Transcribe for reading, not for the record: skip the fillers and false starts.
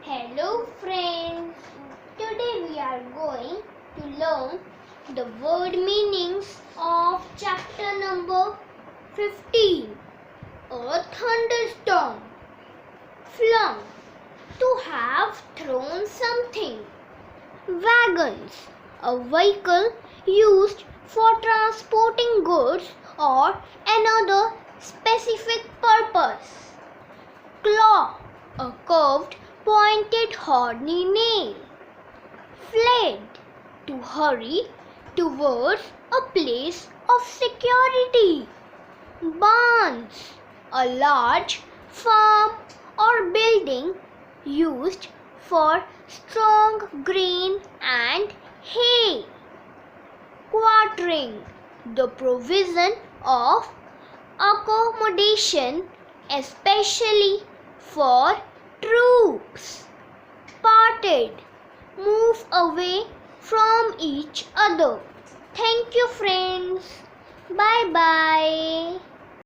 Hello friends, today we are going to learn the word meanings of chapter number 15, a thunderstorm. Flung, to have thrown something. Wagons, a vehicle used for transporting goods or another specific purpose. Claw, a curved pointed horny nail. Fled, to hurry towards a place of security. Barns, a large farm or building used for strong grain and hay. Quartering, the provision of accommodation, especially for troops. Parted, move away from each other. Thank you friends. Bye bye.